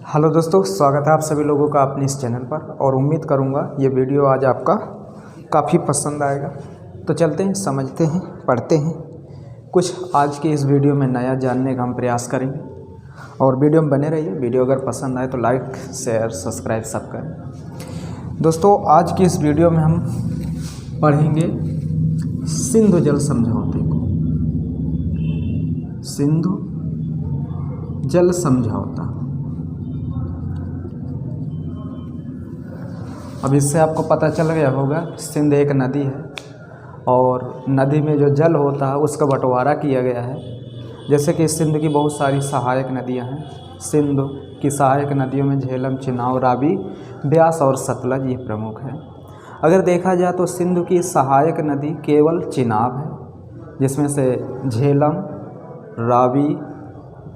Hello दोस्तों, स्वागत है आप सभी लोगों का अपने इस चैनल पर। और उम्मीद करूंगा ये वीडियो आज आपका काफ़ी पसंद आएगा। तो चलते हैं, समझते हैं, पढ़ते हैं कुछ। आज की इस वीडियो में नया जानने का हम प्रयास करेंगे और वीडियो में बने रहिए। वीडियो अगर पसंद आए तो लाइक, शेयर, सब्सक्राइब सब करें। दोस्तों, आज की इस वीडियो में हम पढ़ेंगे सिंधु जल समझौते को। सिंधु जल समझौता। अब इससे आपको पता चल गया होगा, सिंध एक नदी है और नदी में जो जल होता है उसका बंटवारा किया गया है। जैसे कि सिंध की बहुत सारी सहायक नदियां हैं। सिंध की सहायक नदियों में झेलम, चिनाब, रावी, ब्यास और सतलज ये प्रमुख है। अगर देखा जाए तो सिंध की सहायक नदी केवल चिनाब है, जिसमें से झेलम, रावी,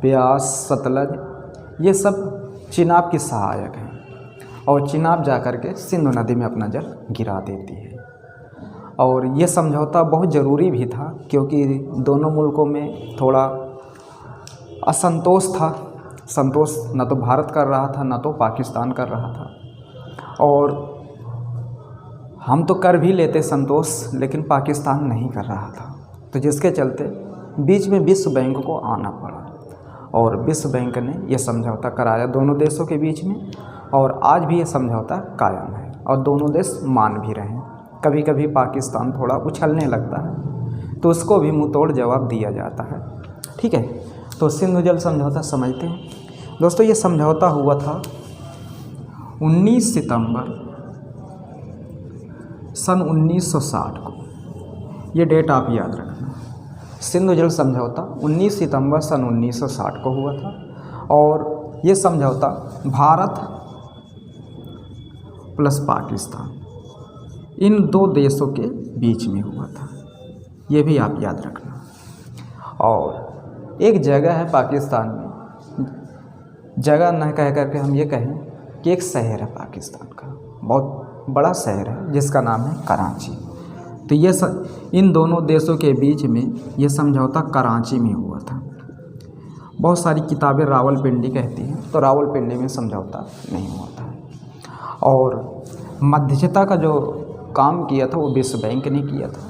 ब्यास, सतलज ये सब चिनाब की सहायक हैं और चिनाब जा कर के सिंधु नदी में अपना जल गिरा देती है। और ये समझौता बहुत ज़रूरी भी था, क्योंकि दोनों मुल्कों में थोड़ा असंतोष था। संतोष न तो भारत कर रहा था, न तो पाकिस्तान कर रहा था। और हम तो कर भी लेते संतोष, लेकिन पाकिस्तान नहीं कर रहा था। तो जिसके चलते बीच में विश्व बैंक को आना पड़ा और विश्व बैंक ने यह समझौता कराया दोनों देशों के बीच में। और आज भी ये समझौता कायम है और दोनों देश मान भी रहे हैं। कभी कभी पाकिस्तान थोड़ा उछलने लगता है तो उसको भी मुंह तोड़ जवाब दिया जाता है। ठीक है, तो सिंधु जल समझौता समझते हैं। दोस्तों, ये समझौता हुआ था 19 सितंबर सन 1960 को। ये डेट आप याद रखना। सिंधु जल समझौता 19 सितंबर सन 1960 को हुआ था और ये समझौता भारत प्लस पाकिस्तान इन दो देशों के बीच में हुआ था। ये भी आप याद रखना। और एक जगह है पाकिस्तान में, जगह न कह करके हम ये कहें कि एक शहर है पाकिस्तान का, बहुत बड़ा शहर है जिसका नाम है कराची। तो ये इन दोनों देशों के बीच में ये समझौता कराची में हुआ था। बहुत सारी किताबें रावलपिंडी कहती हैं, तो रावलपिंडी में समझौता नहीं हुआ था। और मध्यस्थता का जो काम किया था वो विश्व बैंक ने किया था।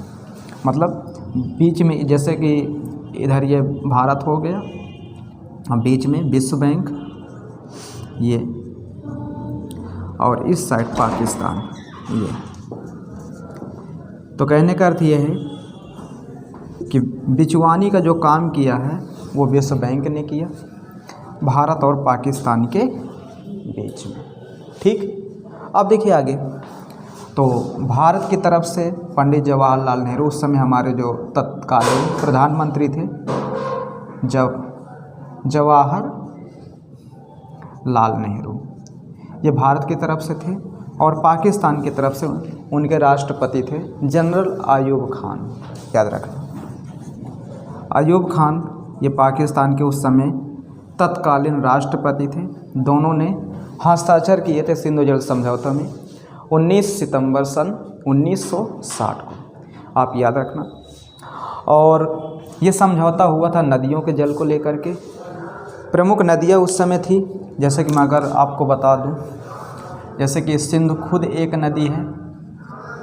मतलब बीच में, जैसे कि इधर ये भारत हो गया, बीच में विश्व बैंक ये, और इस साइड पाकिस्तान ये। तो कहने का अर्थ ये है कि बिचवानी का जो काम किया है वो विश्व बैंक ने किया भारत और पाकिस्तान के बीच में। ठीक, अब देखिए आगे। तो भारत की तरफ से पंडित जवाहरलाल नेहरू, उस समय हमारे जो तत्कालीन प्रधानमंत्री थे, जवाहर लाल नेहरू, ये भारत की तरफ से थे। और पाकिस्तान की तरफ से उनके राष्ट्रपति थे जनरल अयूब खान। याद रखना, अयूब खान ये पाकिस्तान के उस समय तत्कालीन राष्ट्रपति थे। दोनों ने हस्ताक्षर किए थे सिंधु जल समझौता में 19 सितंबर सन 1960 को, आप याद रखना। और ये समझौता हुआ था नदियों के जल को लेकर के। प्रमुख नदियाँ उस समय थी, जैसे कि मैं अगर आपको बता दूं, जैसे कि सिंध खुद एक नदी है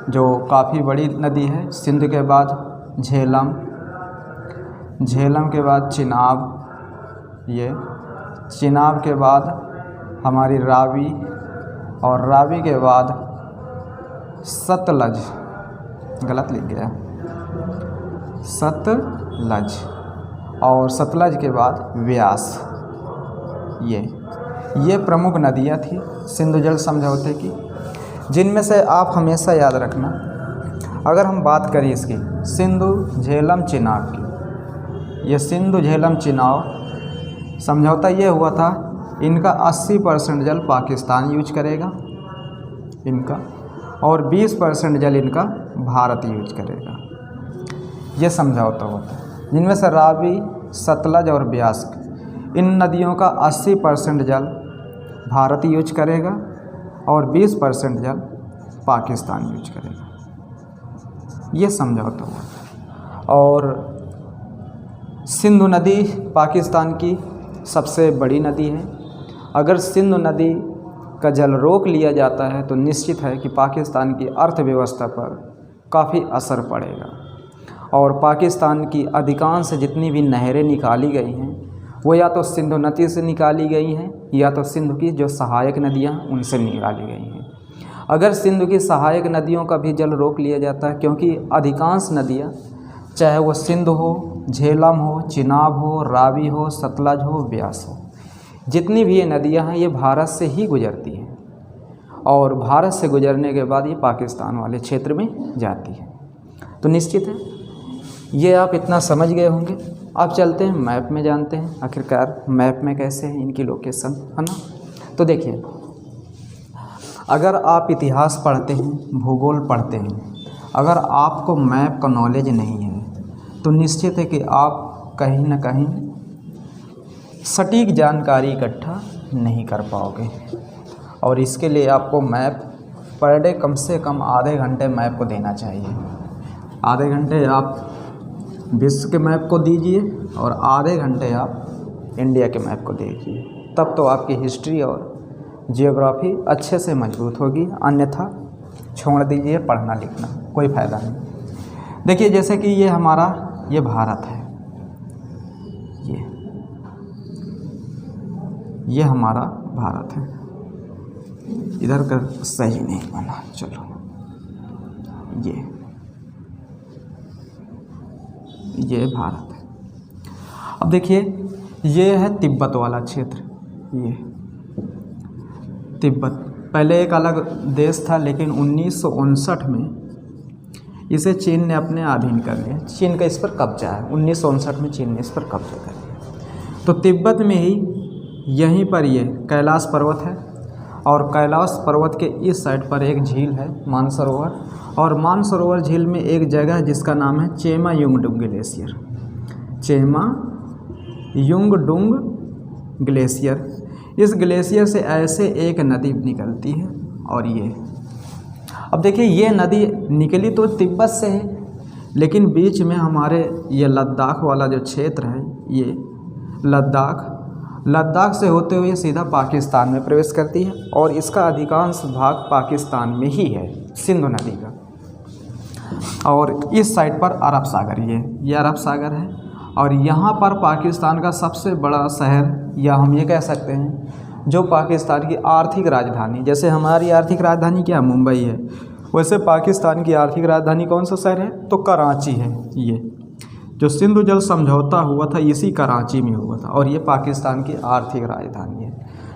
जो काफ़ी बड़ी नदी है। सिंध के बाद झेलम, झेलम के बाद चिनाब, ये चिनाब के बाद हमारी रावी, और रावी के बाद सतलज, गलत लिख गया, सतलज, और सतलज के बाद व्यास। ये प्रमुख नदियाँ थी सिंधु जल समझौते की, जिनमें से आप हमेशा याद रखना, अगर हम बात करें इसकी सिंधु झेलम चिनाब की, ये सिंधु झेलम चिनाब समझौता ये हुआ था, इनका 80% जल पाकिस्तान यूज करेगा इनका, और 20% जल इनका भारत यूज करेगा। ये समझौता होता है, जिनमें से रावी, सतलज और ब्यास, इन नदियों का 80% जल भारत यूज करेगा और 20% जल पाकिस्तान यूज करेगा। ये समझौता हुआ। और सिंधु नदी पाकिस्तान की सबसे बड़ी नदी है अगर सिंधु नदी का जल रोक लिया जाता है तो निश्चित है कि पाकिस्तान की अर्थव्यवस्था पर काफ़ी असर पड़ेगा और पाकिस्तान की अधिकांश जितनी भी नहरें निकाली गई हैं वो या तो सिंधु नदी से निकाली गई हैं या तो सिंधु की जो सहायक नदियां उनसे निकाली गई हैं। अगर सिंधु की सहायक नदियों का भी जल रोक लिया जाता है, क्योंकि अधिकांश नदियां चाहे वो सिंधु हो, झेलम हो, चिनाब हो, रावी हो, सतलज हो, ब्यास हो, जितनी भी ये नदियां हैं ये भारत से ही गुजरती हैं और भारत से गुजरने के बाद ये पाकिस्तान वाले क्षेत्र में जाती है। तो निश्चित है ये आप इतना समझ गए होंगे। अब चलते हैं मैप में, जानते हैं आखिरकार मैप में कैसे है इनकी लोकेशन, है ना। तो देखिए, अगर आप इतिहास पढ़ते हैं, भूगोल पढ़ते हैं, अगर आपको मैप का नॉलेज नहीं है तो निश्चित है कि आप कहीं ना कहीं सटीक जानकारी इकट्ठा नहीं कर पाओगे और इसके लिए आपको मैप पर डे कम से कम आधे घंटे मैप को देना चाहिए। आधे घंटे आप विश्व के मैप को दीजिए और आधे घंटे आप इंडिया के मैप को देखिए, तब तो आपकी हिस्ट्री और जियोग्राफी अच्छे से मजबूत होगी। अन्यथा छोड़ दीजिए पढ़ना लिखना, कोई फ़ायदा नहीं। देखिए, जैसे कि ये हमारा ये भारत है, ये हमारा भारत है। इधर का सही नहीं बना, चलो ये भारत है। अब देखिए, ये है तिब्बत वाला क्षेत्र, ये तिब्बत पहले एक अलग देश था, लेकिन 1959 में इसे चीन ने अपने अधीन कर लिया। चीन का इस पर कब्जा है, 1959 में चीन ने इस पर कब्जा कर लिया। तो तिब्बत में ही यहीं पर ये कैलाश पर्वत है और कैलाश पर्वत के इस साइड पर एक झील है मानसरोवर, और मानसरोवर झील में एक जगह है जिसका नाम है चेमा युंगडुंग ग्लेशियर। चेमा युंगडुंग ग्लेशियर, इस ग्लेशियर से ऐसे एक नदी निकलती है और ये, अब देखिए ये नदी निकली तो तिब्बत से है, लेकिन बीच में हमारे ये लद्दाख वाला जो क्षेत्र है, ये लद्दाख से होते हुए सीधा पाकिस्तान में प्रवेश करती है और इसका अधिकांश भाग पाकिस्तान में ही है, सिंधु नदी का। और इस साइड पर अरब सागर, ये अरब सागर है और यहाँ पर पाकिस्तान का सबसे बड़ा शहर, या हम ये कह सकते हैं जो पाकिस्तान की आर्थिक राजधानी, जैसे हमारी आर्थिक राजधानी क्या मुंबई है, वैसे पाकिस्तान की आर्थिक राजधानी कौन सा शहर है, तो कराची है। ये जो सिंधु जल समझौता हुआ था इसी कराची में हुआ था और ये पाकिस्तान की आर्थिक राजधानी है।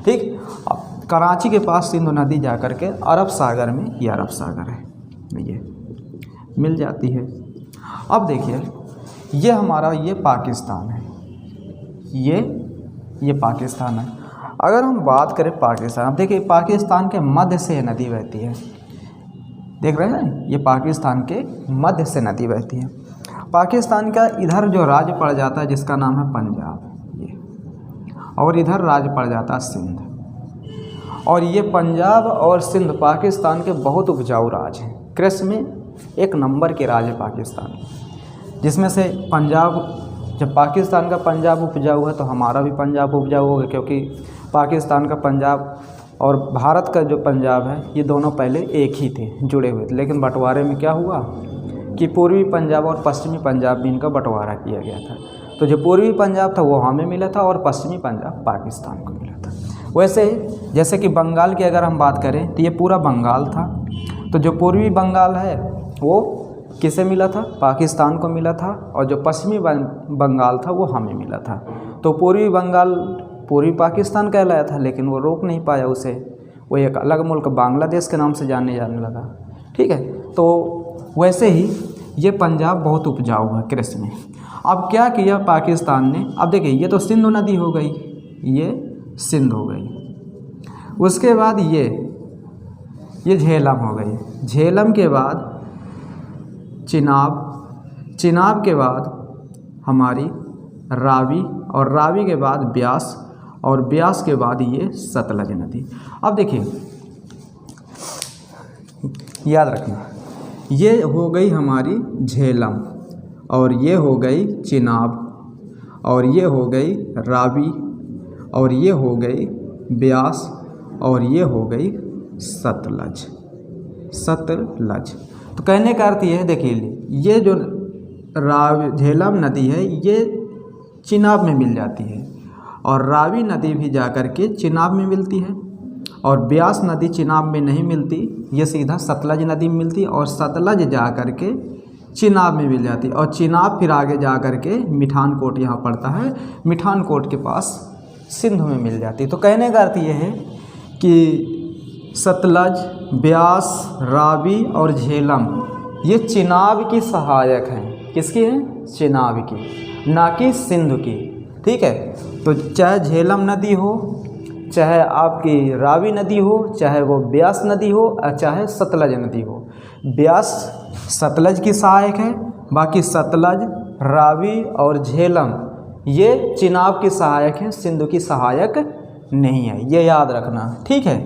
ठीक, अब कराची के पास सिंधु नदी जा कर के अरब सागर में, ये अरब सागर है, ये मिल जाती है। अब देखिए, ये हमारा ये पाकिस्तान है, ये पाकिस्तान है। अगर हम बात करें पाकिस्तान, अब देखिए पाकिस्तान के मध्य से नदी बहती है, देख रहे हैं, ये पाकिस्तान के मध्य से नदी बहती है। पाकिस्तान का इधर जो राज्य पड़ जाता है जिसका नाम है पंजाब, ये, और इधर राज्य पड़ जाता है सिंध, और ये पंजाब और सिंध पाकिस्तान के बहुत उपजाऊ राज्य हैं। कृषि में एक नंबर के राज्य पाकिस्तान, जिसमें से पंजाब, जब पाकिस्तान का पंजाब उपजाऊ है तो हमारा भी पंजाब उपजाऊ होगा, क्योंकि पाकिस्तान का पंजाब और भारत का जो पंजाब है ये दोनों पहले एक ही थे, जुड़े हुए थे, लेकिन बंटवारे में क्या हुआ कि पूर्वी पंजाब और पश्चिमी पंजाब में इनका बंटवारा किया गया था। तो जो पूर्वी पंजाब था वो हमें मिला था और पश्चिमी पंजाब पाकिस्तान को मिला था। वैसे जैसे कि बंगाल की अगर हम बात करें तो ये पूरा बंगाल था, तो जो पूर्वी बंगाल है वो किसे मिला था, पाकिस्तान को मिला था, और जो पश्चिमी बंगाल था वो हमें मिला था। तो पूर्वी बंगाल पूर्वी पाकिस्तान कहलाया था, लेकिन वो रोक नहीं पाया उसे, वो एक अलग मुल्क बांग्लादेश के नाम से जाने लगा। ठीक है, तो वैसे ही ये पंजाब बहुत उपजाऊ है कृषि में। अब क्या किया पाकिस्तान ने, अब देखिए ये तो सिंधु नदी हो गई, ये सिंध हो गई, उसके बाद ये झेलम हो गई, झेलम के बाद चिनाब के बाद हमारी रावी, और रावी के बाद ब्यास, और ब्यास के बाद ये सतलज नदी। अब देखिए याद रखना, ये हो गई हमारी झेलम, और ये हो गई चिनाब, और ये हो गई रावी, और ये हो गई ब्यास और ये हो गई सतलज। सतलज तो कहने का अर्थ ये है, देखिए ये जो झेलम नदी है ये चिनाब में मिल जाती है और रावी नदी भी जाकर के चिनाब में मिलती है और ब्यास नदी चिनाब में नहीं मिलती, ये सीधा सतलज नदी में मिलती और सतलज जा कर के चिनाब में मिल जाती और चिनाब फिर आगे जा कर के मिठानकोट यहाँ पड़ता है, मिठानकोट के पास सिंधु में मिल जाती। तो कहने का अर्थ ये है कि सतलज, ब्यास, रावी और झेलम ये चिनाब की सहायक हैं। किसकी हैं? चिनाब की, ना कि सिंधु की। ठीक है, तो चाहे झेलम नदी हो, चाहे आपकी रावी नदी हो, चाहे वो ब्यास नदी हो, चाहे सतलज नदी हो, ब्यास सतलज की सहायक है, बाकी सतलज, रावी और झेलम ये चिनाब की सहायक हैं, सिंधु की सहायक नहीं है, ये याद रखना। ठीक है,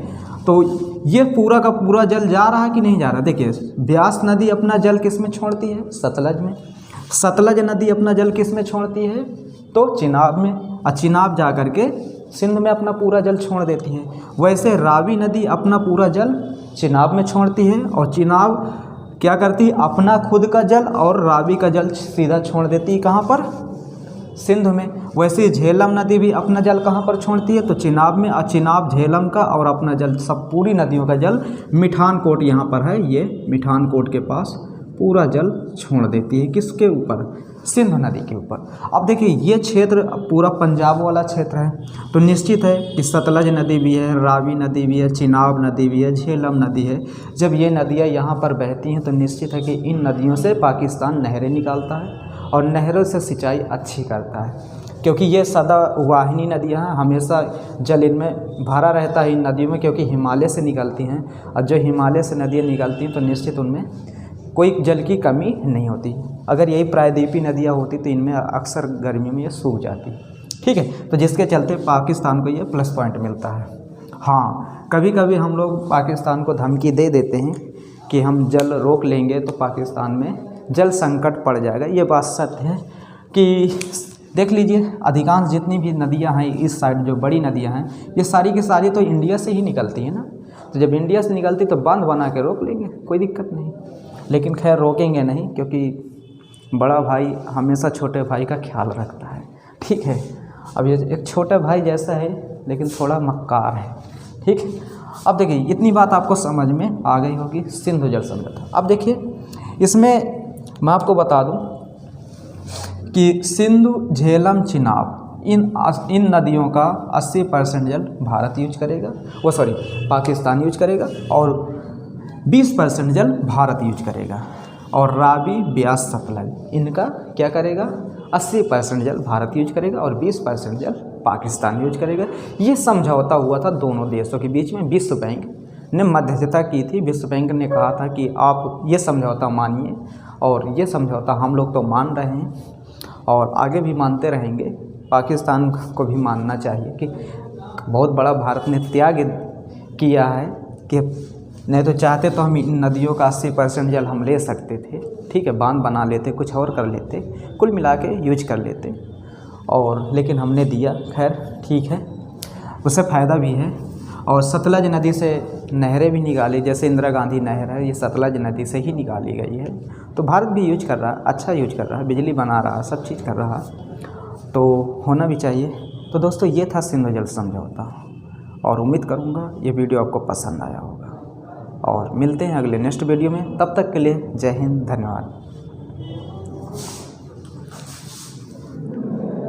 तो ये पूरा का पूरा जल जा रहा है कि नहीं जा रहा? देखिए ब्यास नदी अपना जल किस में छोड़ती है? सतलज में। सतलज नदी अपना जल किस में छोड़ती है? तो चिनाब में, और चिनाब जा कर के सिंध में अपना पूरा जल छोड़ देती है। वैसे रावी नदी अपना पूरा जल चिनाब में छोड़ती है और चिनाब क्या करती है? अपना खुद का जल और रावी का जल सीधा छोड़ देती है। कहाँ पर? सिंध में। वैसे झेलम नदी भी अपना जल कहाँ पर छोड़ती है? तो चिनाब में। और चिनाब झेलम का और अपना जल सब पूरी नदियों का जल मिठानकोट यहाँ पर है, ये मिठानकोट के पास पूरा जल छोड़ देती है। किसके ऊपर? सिंध नदी के ऊपर। अब देखिए ये क्षेत्र पूरा पंजाब वाला क्षेत्र है, तो निश्चित है कि सतलज नदी भी है, रावी नदी भी है, चिनाब नदी भी है, झेलम नदी है। जब ये नदियाँ यहाँ पर बहती हैं तो निश्चित है कि इन नदियों से पाकिस्तान नहरें निकालता है और नहरों से सिंचाई अच्छी करता है, क्योंकि ये सदा वाहिनी नदियाँ हैं, हमेशा जल इनमें भरा रहता है इन नदियों में, क्योंकि हिमालय से निकलती हैं और जो हिमालय से नदियाँ निकलती हैं तो निश्चित उनमें कोई जल की कमी नहीं होती। अगर यही प्रायद्वीपीय नदियाँ होती तो इनमें अक्सर गर्मियों में ये सूख जाती। ठीक है, तो जिसके चलते पाकिस्तान को ये प्लस पॉइंट मिलता है। हाँ, कभी कभी हम लोग पाकिस्तान को धमकी दे देते हैं कि हम जल रोक लेंगे तो पाकिस्तान में जल संकट पड़ जाएगा। ये बात सत्य है कि देख लीजिए अधिकांश जितनी भी नदियाँ हैं इस साइड, जो बड़ी नदियाँ हैं, ये सारी की सारी तो इंडिया से ही निकलती हैं ना। तो जब इंडिया से निकलती तो बांध बना के रोक लेंगे, कोई दिक्कत नहीं। लेकिन खैर रोकेंगे नहीं, क्योंकि बड़ा भाई हमेशा छोटे भाई का ख्याल रखता है। ठीक है, अब ये एक छोटा भाई जैसा है लेकिन थोड़ा मक्कार है। ठीक है, अब देखिए इतनी बात आपको समझ में आ गई होगी सिंधु जल समझौता। अब देखिए इसमें मैं आपको बता दूं कि सिंधु, झेलम, चिनाब इन नदियों का 80% जल भारत यूज करेगा, पाकिस्तान यूज करेगा और 20% जल भारत यूज करेगा। और रावी, ब्यास, सतलज इनका क्या करेगा? 80% जल भारत यूज करेगा और 20% जल पाकिस्तान यूज करेगा। ये समझौता हुआ था दोनों देशों के बीच में। विश्व बैंक ने मध्यस्थता की थी। विश्व बैंक ने कहा था कि आप ये समझौता मानिए, और ये समझौता हम लोग तो मान रहे हैं और आगे भी मानते रहेंगे। पाकिस्तान को भी मानना चाहिए कि बहुत बड़ा भारत ने त्याग किया है, कि नहीं तो चाहते तो हम इन नदियों का 80% जल हम ले सकते थे। ठीक है, बांध बना लेते, कुछ और कर लेते, कुल मिला के यूज कर लेते, और लेकिन हमने दिया। खैर ठीक है, उससे फ़ायदा भी है। और सतलज नदी से नहरें भी निकाली, जैसे इंदिरा गांधी नहर है, ये सतलज नदी से ही निकाली गई है। तो भारत भी यूज कर रहा है, अच्छा यूज कर रहा है, बिजली बना रहा है, सब चीज़ कर रहा है, तो होना भी चाहिए। तो दोस्तों ये था सिंधु जल समझौता, और उम्मीद करूँगा ये वीडियो आपको पसंद आया होगा, और मिलते हैं अगले नेक्स्ट वीडियो में। तब तक के लिए जय हिंद, धन्यवाद।